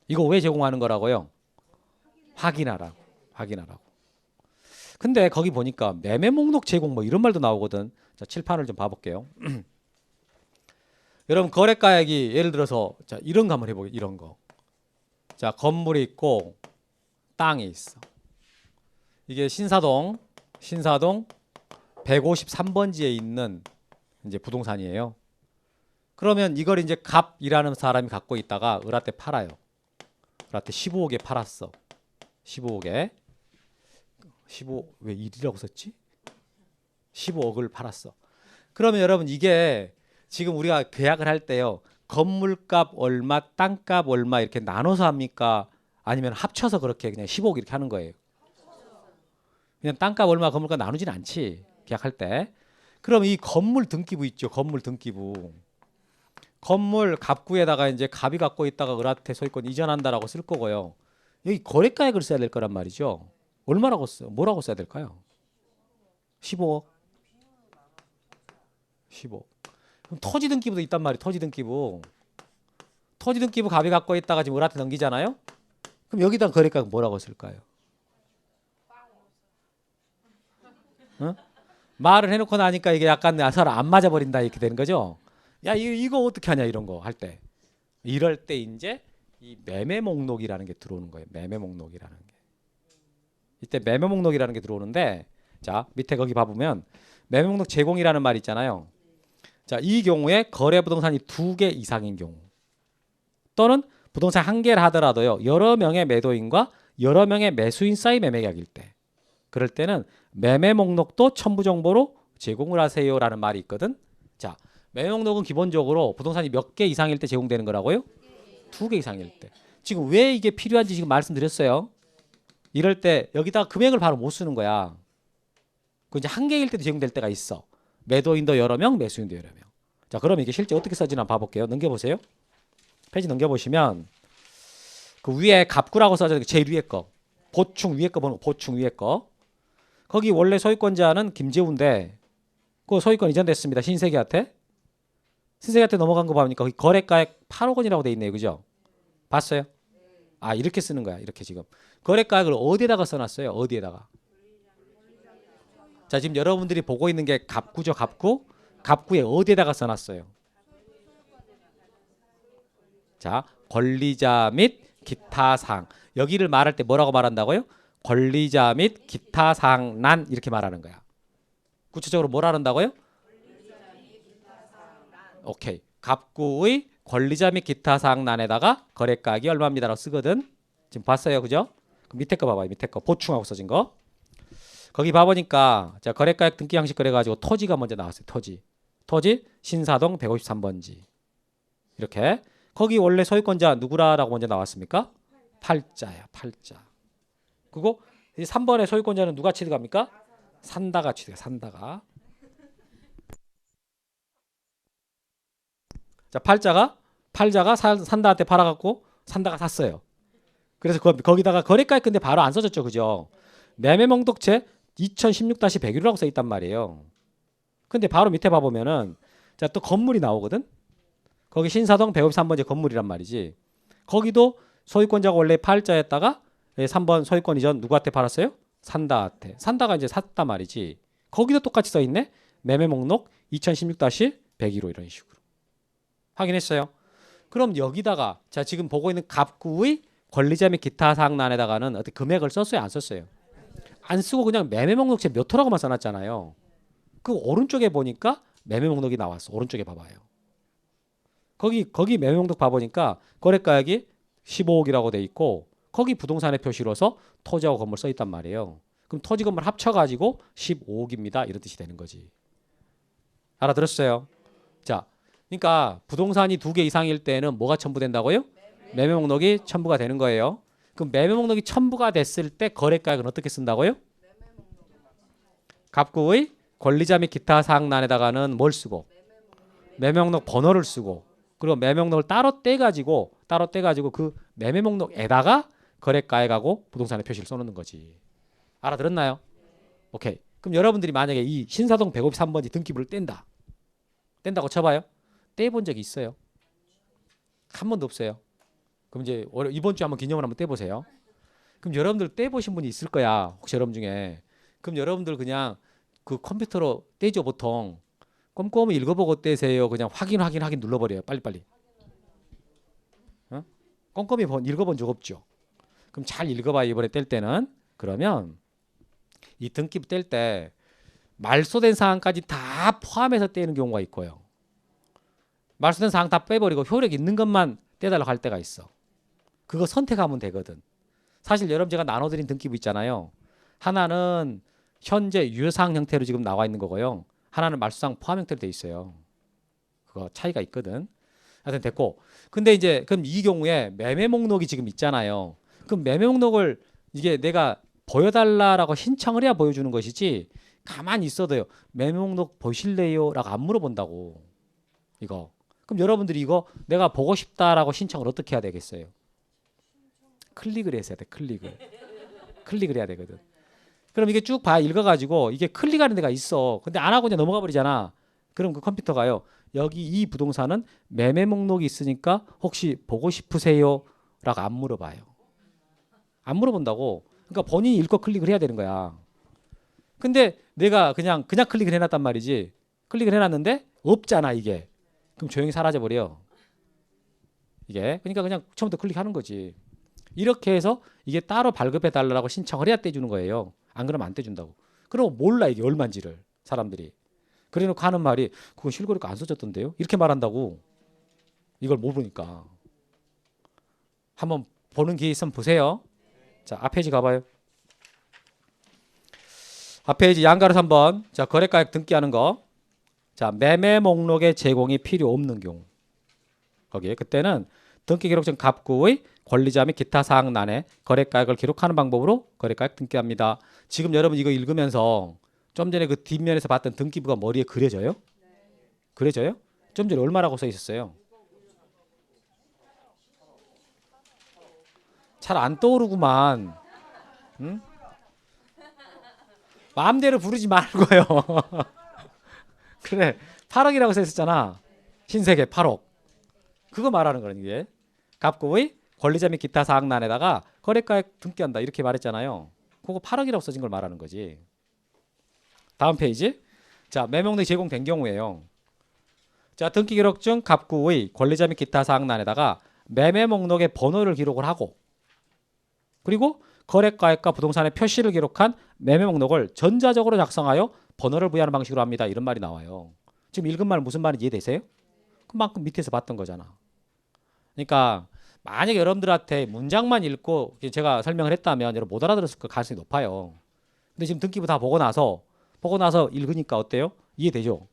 이거 왜 제공하는 거라고요? 확인하라고. 확인하라고. 근데 거기 보니까 매매 목록 제공 뭐 이런 말도 나오거든. 자, 칠판을 좀 봐볼게요. 여러분 거래가액이 예를 들어서 자 이런 거 한번 해보게. 이런 거. 자, 건물이 있고 땅이 있어. 이게 신사동 153번지에 있는 이제 부동산이에요. 그러면 이걸 이제 갑이라는 사람이 갖고 있다가 을한테 팔아요. 을한테 15억에 팔았어. 15억에 15 왜 1이라고 썼지? 15억을 팔았어. 그러면 여러분 이게 지금 우리가 계약을 할 때요. 건물값 얼마, 땅값 얼마 이렇게 나눠서 합니까? 아니면 합쳐서 그렇게 그냥 15억 이렇게 하는 거예요. 그냥 땅값 얼마, 건물값 나누진 않지. 계약할 때. 그럼 이 건물 등기부 있죠. 건물 등기부. 건물 갑구에다가 이제 갑이 갖고 있다가 을한테 소유권 이전한다라고 쓸 거고요. 여기 거래가액을 써야 될 거란 말이죠. 얼마라고 써? 뭐라고 써야 될까요? 15억. 15억. 그럼 토지 등기부도 있단 말이에요. 토지 등기부. 토지 등기부 갑이 갖고 있다가 지금 을한테 넘기잖아요. 그럼 여기다 거래가액 뭐라고 쓸까요? 어? 말을 해놓고 나니까 이게 약간 서로 안 맞아버린다 이렇게 되는 거죠. 야 이거 어떻게 하냐 이런 거 할 때. 이럴 때 이제 이 매매 목록이라는 게 들어오는 거예요. 매매 목록이라는 게. 이때 매매 목록이라는 게 들어오는데 자 밑에 거기 봐보면 매매 목록 제공이라는 말 있잖아요. 자, 이 경우에 거래 부동산이 2개 이상인 경우 또는 부동산 한 개를 하더라도요. 여러 명의 매도인과 여러 명의 매수인 사이 매매 계약일 때 그럴 때는 매매 목록도 첨부 정보로 제공을 하세요라는 말이 있거든. 자, 매매 목록은 기본적으로 부동산이 몇 개 이상일 때 제공되는 거라고요? 2개 이상일 때. 지금 왜 이게 필요한지 지금 말씀드렸어요. 이럴 때 여기다가 금액을 바로 못 쓰는 거야. 그 이제 한 개일 때도 제공될 때가 있어. 매도인도 여러 명, 매수인도 여러 명. 자, 그럼 이게 실제 어떻게 써지나 봐볼게요. 넘겨보세요. 페이지 넘겨보시면 그 위에 갑구라고 써져 있는 제일 위에 거. 보충 위에 거 보는 거. 보충 위에 거. 거기 원래 소유권자는 김재우인데 그 소유권 이전됐습니다. 신세계한테. 신세계한테 넘어간 거 보니까 거기 거래가액 8억 원이라고 돼 있네요. 그죠? 봤어요? 아, 이렇게 쓰는 거야. 이렇게 지금. 거래가액을 어디에다가 써놨어요? 어디에다가? 자, 지금 여러분들이 보고 있는 게 갑구죠. 갑구. 갑구에 어디에다가 써놨어요? 자, 권리자 및 기타 사항. 여기를 말할 때 뭐라고 말한다고요? 권리자 및 기타 사항란 이렇게 말하는 거야. 구체적으로 뭐라 한다고요? 오케이. 갑구의 권리자 및 기타 사항란에다가 거래가액이 얼마입니다라고 쓰거든. 지금 봤어요, 그죠? 그 밑에 거 봐봐요. 밑에 거 보충하고 써진 거. 거기 봐보니까 자 거래가액 등기 양식 그래가지고 토지가 먼저 나왔어요. 토지 신사동 153번지 이렇게. 거기 원래 소유권자 누구라라고 먼저 나왔습니까? 팔자야. 팔자. 그리고 3번의 소유권자는 누가 취득합니까? 산다가 취득해. 산다가. 자, 팔자가 산다한테 팔아갖고 산다가 샀어요. 그래서 거기다가 거래가액 근데 바로 안 써졌죠, 그죠? 매매 목록체 2016-101이라고 써 있단 말이에요. 근데 바로 밑에 봐보면은 자 또 건물이 나오거든. 거기 신사동 153번지 건물이란 말이지. 거기도 소유권자가 원래 팔자였다가 3번 소유권 이전 누구한테 팔았어요? 산다한테. 산다가 이제 샀단 말이지. 거기도 똑같이 써 있네. 매매 목록 2016-102로 이런 식으로. 확인했어요. 그럼 여기다가 자 지금 보고 있는 갑구의 권리자 및 기타 사항란에다가는 어떻게 금액을 썼어요? 안 썼어요? 안 쓰고 그냥 매매 목록체 몇 호라고만 써놨잖아요. 그 오른쪽에 보니까 매매 목록이 나왔어. 오른쪽에 봐봐요. 거기 매매 목록 봐보니까 거래가액이 15억이라고 돼 있고 거기 부동산의 표시로서 토지하고 건물 써 있단 말이에요. 그럼 토지 건물 합쳐가지고 15억입니다. 이런 뜻이 되는 거지. 알아들었어요? 자, 그러니까 부동산이 2개 이상일 때는 뭐가 첨부된다고요? 매매 목록이 첨부가 되는 거예요. 그럼 매매 목록이 첨부가 됐을 때 거래가액은 어떻게 쓴다고요? 갑구의 권리자 및 기타 사항란에다가는 뭘 쓰고 매매 목록 번호를 쓰고 그리고 매매 목록을 따로 떼가지고 그 매매 목록에다가 거래가액하고 부동산의 표시를 써놓는 거지. 알아들었나요? 오케이. 그럼 여러분들이 만약에 이 신사동 153번지 등기부를 뗀다고 쳐봐요. 떼본 적이 있어요? 한 번도 없어요. 그럼 이제 이번 주에 한번 기념을 한번 떼보세요. 그럼 여러분들 떼보신 분이 있을 거야. 혹시 여러분 중에. 그럼 여러분들 그냥 그 컴퓨터로 떼죠 보통. 꼼꼼히 읽어보고 떼세요. 그냥 확인 눌러버려요. 빨리빨리. 어? 꼼꼼히 읽어본 적 없죠. 그럼 잘 읽어봐요. 이번에 뗄 때는. 그러면 이 등기부 뗄 때 말소된 사항까지 다 포함해서 떼는 경우가 있고요. 말소된 사항 다 빼버리고 효력 있는 것만 떼달라고 할 때가 있어. 그거 선택하면 되거든. 사실 여러분 제가 나눠드린 등기부 있잖아요. 하나는 현재 유효사항 형태로 지금 나와 있는 거고요. 하나는 말소사항 포함 형태로 돼 있어요. 그거 차이가 있거든. 하여튼 됐고. 근데 이제 그럼 이 경우에 매매 목록이 지금 있잖아요. 그럼 매매 목록을 이게 내가 보여달라라고 신청을 해야 보여주는 것이지 가만히 있어도요. 매매 목록 보실래요? 라고 안 물어본다고. 이거. 그럼 여러분들이 이거 내가 보고 싶다라고 신청을 어떻게 해야 되겠어요? 클릭을 해야 돼. 클릭을 해야 되거든. 그럼 이게 쭉 읽어가지고 이게 클릭하는 데가 있어. 근데 안 하고 이제 넘어가 버리잖아. 그럼 그 컴퓨터가요. 여기 이 부동산은 매매 목록이 있으니까 혹시 보고 싶으세요? 라고 안 물어봐요. 안 물어본다고. 그러니까 본인이 읽고 클릭을 해야 되는 거야. 근데 내가 그냥 클릭을 해놨단 말이지. 클릭을 해놨는데 없잖아 이게. 그럼 조용히 사라져버려. 이게. 그러니까 그냥 처음부터 클릭하는 거지. 이렇게 해서 이게 따로 발급해 달라고 신청을 해야 떼주는 거예요. 안 그러면 안 떼준다고. 그럼 몰라 이게 얼마인지를 사람들이. 그래놓고 하는 말이 그거 실거래가 안 써졌던데요? 이렇게 말한다고. 이걸 모르니까. 한번 보는 기회 있으면 보세요. 자, 앞 페이지 가봐요. 앞 페이지 양가로 3번. 자, 거래가액 등기하는 거. 자, 매매 목록의 제공이 필요 없는 경우. 거기에 그때는 등기기록증 갑구의 권리자 및 기타 사항란에 거래가액을 기록하는 방법으로 거래가액 등기합니다. 지금 여러분 이거 읽으면서 좀 전에 그 뒷면에서 봤던 등기부가 머리에 그려져요? 그려져요? 좀 전에 얼마라고 써 있었어요? 잘 안 떠오르구만. 응? 마음대로 부르지 말고요. 그래 8억이라고 써 있었잖아. 흰색에 8억. 그거 말하는 거는 이게 갑구의 권리자 및 기타 사항란에다가 거래가액 등기한다 이렇게 말했잖아요. 그거 8억이라고 써진 걸 말하는 거지. 다음 페이지. 자, 매매목록이 제공된 경우에요. 자, 등기기록증 갑구의 권리자 및 기타 사항란에다가 매매목록의 번호를 기록을 하고 그리고 거래가액과 부동산의 표시를 기록한 매매목록을 전자적으로 작성하여 번호를 부여하는 방식으로 합니다. 이런 말이 나와요. 지금 읽은 말 무슨 말인지 이해되세요? 그만큼 밑에서 봤던 거잖아. 그러니까 만약에 여러분들한테 문장만 읽고 제가 설명을 했다면 여러분 못 알아들었을 가능성이 높아요. 근데 지금 등기부 다 보고 나서 읽으니까 어때요? 이해되죠?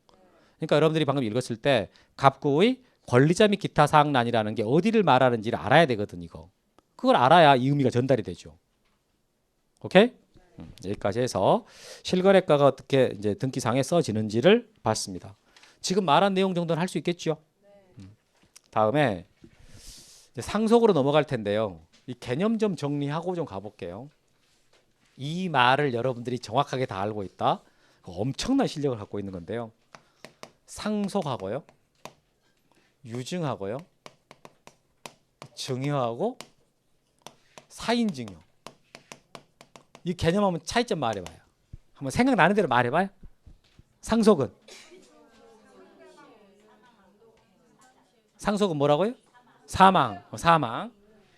그러니까 여러분들이 방금 읽었을 때 갑구의 권리자 및 기타 사항란이라는 게 어디를 말하는지를 알아야 되거든 이거. 그걸 알아야 이 의미가 전달이 되죠. 오케이? 여기까지 해서 실거래가가 어떻게 이제 등기상에 써지는지를 봤습니다. 지금 말한 내용 정도는 할 수 있겠죠? 다음에 이제 상속으로 넘어갈 텐데요. 이 개념 좀 정리하고 좀 가볼게요. 이 말을 여러분들이 정확하게 다 알고 있다. 엄청난 실력을 갖고 있는 건데요. 상속하고요. 유증하고요. 증여하고 사인증여. 이 개념 한번 차이점 말해봐요. 한번 생각나는 대로 말해봐요. 상속은 뭐라고요? 사망.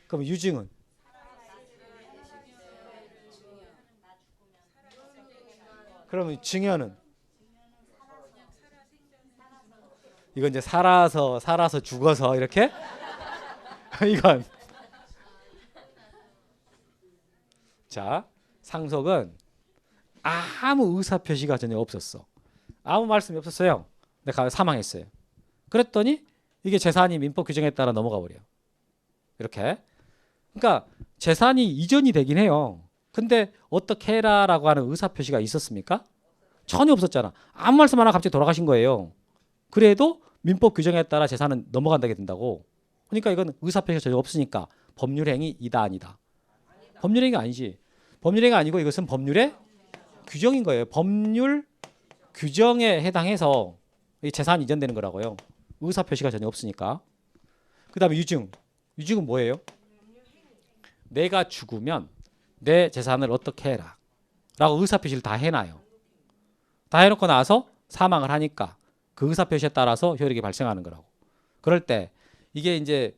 그럼 유증은? 그러면 증여는? 이건 이제 살아서 죽어서 이렇게? 이건 자, 상속은 아무 의사 표시가 전혀 없었어. 아무 말씀이 없었어요. 내가 사망했어요. 그랬더니 이게 재산이 민법 규정에 따라 넘어가 버려. 이렇게. 그러니까 재산이 이전이 되긴 해요. 근데 어떻게 해라라고 하는 의사 표시가 있었습니까? 전혀 없었잖아. 아무 말씀 안 하고 갑자기 돌아가신 거예요. 그래도 민법 규정에 따라 재산은 넘어간다게 된다고. 그러니까 이건 의사 표시가 전혀 없으니까 법률행위 이다 아니다. 법률행위 아니지. 법률행위 아니고 이것은 법률의 규정인 거예요. 법률 규정에 해당해서 이 재산이 이전되는 거라고요. 의사 표시가 전혀 없으니까. 그 다음에 유증. 유증은 뭐예요? 내가 죽으면 내 재산을 어떻게 해라 라고 의사표시를 다 해놔요. 다 해놓고 나서 사망을 하니까 그 의사표시에 따라서 효력이 발생하는 거라고. 그럴 때 이게 이제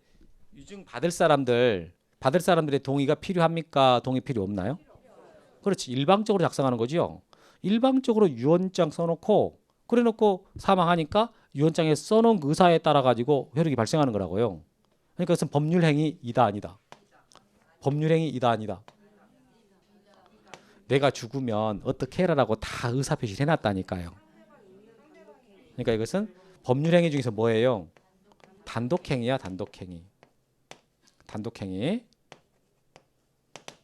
유증 받을 사람들의 동의가 필요합니까? 동의 필요 없나요? 그렇지. 일방적으로 작성하는 거죠. 일방적으로 유언장 써놓고 그래놓고 사망하니까 유언장에 써놓은 그 의사에 따라 가지고 효력이 발생하는 거라고요. 그러니까 그것은 법률행위 이다 아니다. 법률행위 이다 아니다. 내가 죽으면 어떻게 해라라고 다 의사표시를 해놨다니까요. 그러니까 이것은 법률행위 중에서 뭐예요? 단독행위야. 단독행위.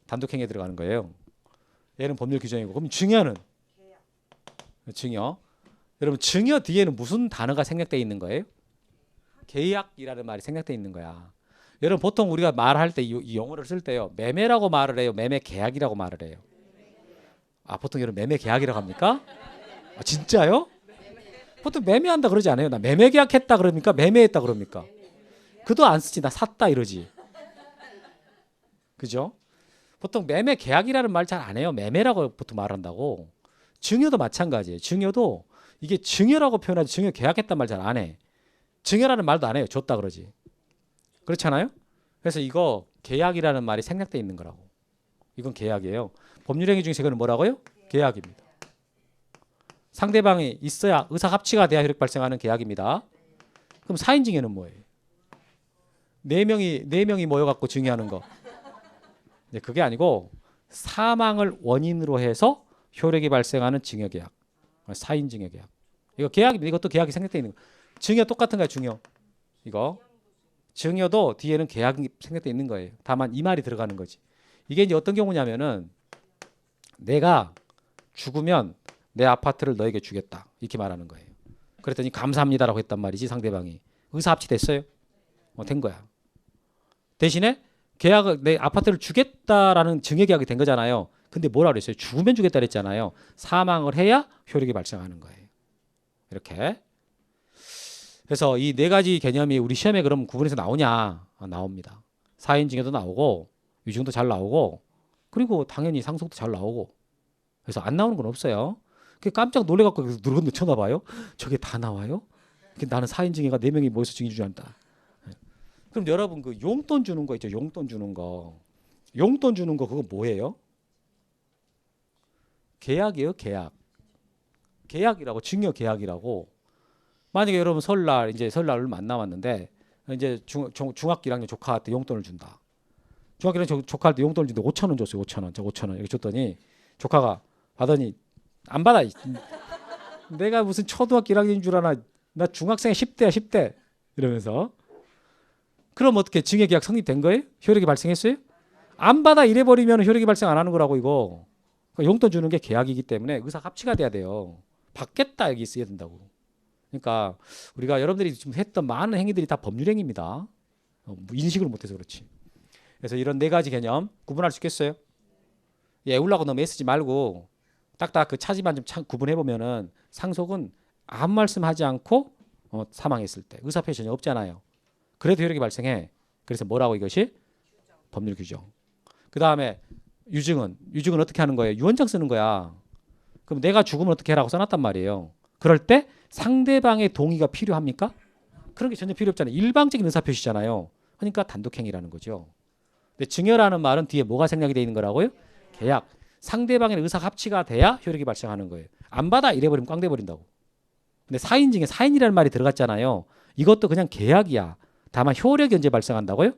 단독행위에 들어가는 거예요. 얘는 법률 규정이고. 그럼 증여는? 증여. 여러분 증여 뒤에는 무슨 단어가 생략되어 있는 거예요? 계약이라는 말이 생략되어 있는 거야. 여러분 보통 우리가 말할 때 이 용어를 쓸 때요. 매매라고 말을 해요. 매매 계약이라고 말을 해요. 아 보통 여러분 매매 계약이라고 합니까? 아, 진짜요? 보통 매매한다 그러지 않아요? 나 매매 계약했다 그럽니까? 매매했다 그럽니까? 그도 안 쓰지. 나 샀다 이러지. 그죠? 보통 매매 계약이라는 말 잘 안 해요. 매매라고 보통 말한다고. 증여도 마찬가지예요. 증여도 이게 증여라고 표현하지 증여 계약했단 말 잘 안 해. 증여라는 말도 안 해요. 줬다 그러지. 그렇잖아요? 그래서 이거 계약이라는 말이 생략되어 있는 거라고. 이건 계약이에요. 법률행위 중에서 이거는 뭐라고요? 계약입니다. 상대방이 있어야 의사합치가 돼야 효력 발생하는 계약입니다. 그럼 사인증여는 뭐예요? 네 명이 모여갖고 증여하는 거. 네, 그게 아니고 사망을 원인으로 해서 효력이 발생하는 증여계약, 사인증여계약. 이거 계약입니다. 이것도 계약이 생략되어 있는 거. 증여 똑같은 거야. 증여. 이거 증여도 뒤에는 계약이 생략되어 있는 거예요. 다만 이 말이 들어가는 거지. 이게 이제 어떤 경우냐면은 내가 죽으면 내 아파트를 너에게 주겠다 이렇게 말하는 거예요. 그랬더니 감사합니다라고 했단 말이지. 상대방이 의사합치 됐어요. 된 거야. 대신에 계약을 내 아파트를 주겠다라는 증여계약이 된 거잖아요. 근데 뭐라 그랬어요? 죽으면 주겠다 그랬잖아요. 사망을 해야 효력이 발생하는 거예요. 이렇게. 그래서 이 네 가지 개념이 우리 시험에 그럼 구분해서 나오냐? 나옵니다. 사인증여도 나오고 유증도 잘 나오고 그리고 당연히 상속도 잘 나오고 그래서 안 나오는 건 없어요. 깜짝 놀래갖고 누르고 쳐나 봐요. 저게 다 나와요? 나는 사인증여가 4명이 모여서 증여 주지 않다. 그럼 여러분 그 용돈 주는 거 있죠? 용돈 주는 거. 용돈 주는 거 그거 뭐예요? 계약이에요. 계약. 계약이라고 증여 계약이라고. 만약에 여러분 설날 얼마 안 남았는데 이제 중학교 1학년 조카한테 용돈을 준다. 중학교 1학년 조카한테 용돈을 주는데 5,000원 줬어요. 5,000원. 5,000원 이렇게 줬더니 조카가 받더니 안 받아. 내가 무슨 초등학교 1학년인 줄 아나. 나 중학생 10대야 10대. 이러면서. 그럼 어떻게 증여계약 성립된 거예요? 효력이 발생했어요? 안 받아 이래버리면 효력이 발생 안 하는 거라고 이거. 그러니까 용돈 주는 게 계약이기 때문에 의사합치가 돼야 돼요. 받겠다 여기 있어야 된다고. 그러니까 우리가 여러분들이 지금 했던 많은 행위들이 다 법률행위입니다. 인식을 못해서 그렇지. 그래서 이런 네 가지 개념 구분할 수 있겠어요? 애우려고 너무 애쓰지 말고 딱딱 그 차지만 좀 구분해 보면은 상속은 아무 말씀하지 않고 사망했을 때 의사표시 전혀 없잖아요. 그래도 효력이 발생해. 그래서 뭐라고 이것이? 법률 규정. 그 다음에 유증은 어떻게 하는 거예요? 유언장 쓰는 거야. 그럼 내가 죽으면 어떻게 해라고 써놨단 말이에요. 그럴 때 상대방의 동의가 필요합니까? 그런 게 전혀 필요 없잖아요. 일방적인 의사표시잖아요. 그러니까 단독행위라는 거죠. 근데 증여라는 말은 뒤에 뭐가 생략이 되어 있는 거라고요? 계약. 상대방의 의사가 합치가 돼야 효력이 발생하는 거예요. 안 받아 이래버리면 꽝 돼버린다고. 근데 사인증에 사인이라는 말이 들어갔잖아요. 이것도 그냥 계약이야. 다만 효력이 언제 발생한다고요?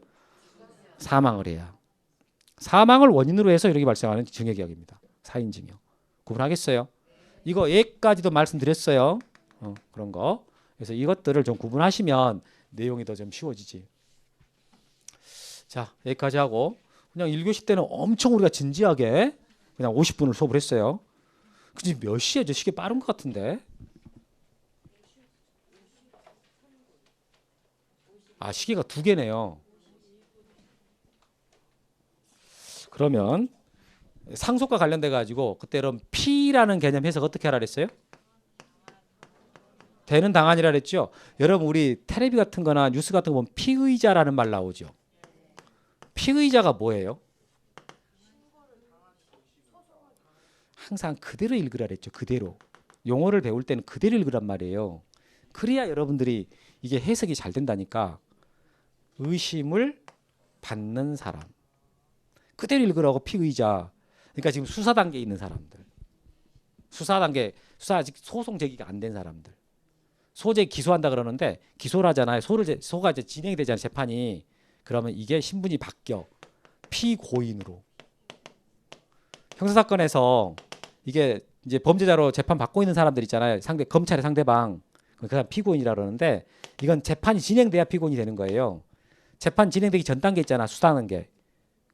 사망을 해야. 사망을 원인으로 해서 효력이 발생하는 증여계약입니다. 사인증여. 구분하겠어요? 이거 예까지도 말씀드렸어요. 그런 거. 그래서 이것들을 좀 구분하시면 내용이 더 좀 쉬워지지. 자, 여기까지 하고 그냥 1교시 때는 엄청 우리가 진지하게 그냥 50분을 수업을 했어요. 근데 몇 시에 저 시계 빠른 것 같은데? 아, 시계가 2개네요. 그러면 상속과 관련돼 가지고 그때 그럼 P라는 개념 해석 어떻게 하라 그랬어요? 되는 당한이라 그랬죠. 여러분 우리 텔레비 같은 거나 뉴스 같은 거 보면 피의자라는 말 나오죠. 피의자가 뭐예요? 항상 그대로 읽으라 그랬죠. 그대로. 용어를 배울 때는 그대로 읽으란 말이에요. 그래야 여러분들이 이게 해석이 잘 된다니까. 의심을 받는 사람. 그대로 읽으라고 피의자. 그러니까 지금 수사 단계에 있는 사람들. 수사 아직 소송 제기가 안 된 사람들. 소재 기소한다 그러는데 기소를 하잖아요. 소가 이제 진행이 되잖아요. 재판이. 그러면 이게 신분이 바뀌어. 피고인으로. 형사사건에서 이게 이제 범죄자로 재판 받고 있는 사람들 있잖아요. 검찰의 상대방. 그 사람 피고인이라 그러는데 이건 재판이 진행돼야 피고인이 되는 거예요. 재판 진행되기 전 단계 있잖아. 수사 단계.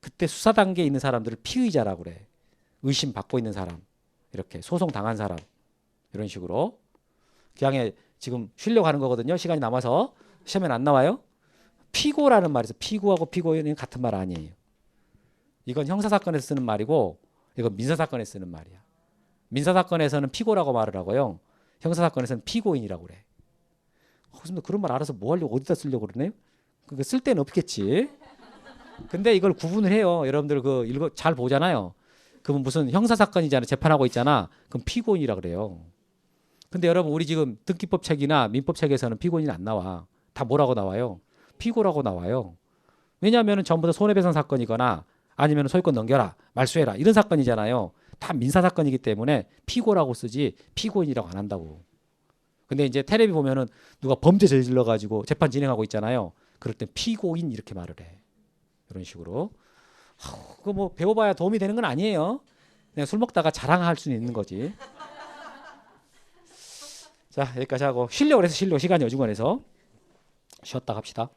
그때 수사 단계에 있는 사람들을 피의자라고 그래. 의심 받고 있는 사람. 이렇게 소송 당한 사람. 이런 식으로. 그냥 지금 쉬려고 하는 거거든요. 시간이 남아서. 시험엔 안 나와요. 피고라는 말에서 피고하고 피고인은 같은 말 아니에요. 이건 형사사건에서 쓰는 말이고 이건 민사사건에서 쓰는 말이야. 민사사건에서는 피고라고 말을 하고요. 형사사건에서는 피고인이라고 그래. 선생님 그런 말 알아서 뭐 하려고 어디다 쓰려고 그러네요? 그거 쓸 데는 없겠지. 근데 이걸 구분을 해요. 여러분들 잘 보잖아요. 그러면 무슨 형사사건이잖아. 재판하고 있잖아. 그럼 피고인이라 그래요. 근데 여러분 우리 지금 등기법 책이나 민법 책에서는 피고인이 안 나와. 다 뭐라고 나와요? 피고라고 나와요. 왜냐하면 전부 다 손해배상 사건이거나 아니면 소유권 넘겨라, 말소해라 이런 사건이잖아요. 다 민사사건이기 때문에 피고라고 쓰지 피고인이라고 안 한다고. 근데 이제 텔레비 보면은 누가 범죄 저질러 가지고 재판 진행하고 있잖아요. 그럴 땐 피고인 이렇게 말을 해. 이런 식으로. 그거 뭐 배워봐야 도움이 되는 건 아니에요. 그냥 술 먹다가 자랑할 수는 있는 거지. 자 여기까지 하고 쉬려고 해서 시간이 어중간해서 쉬었다 갑시다.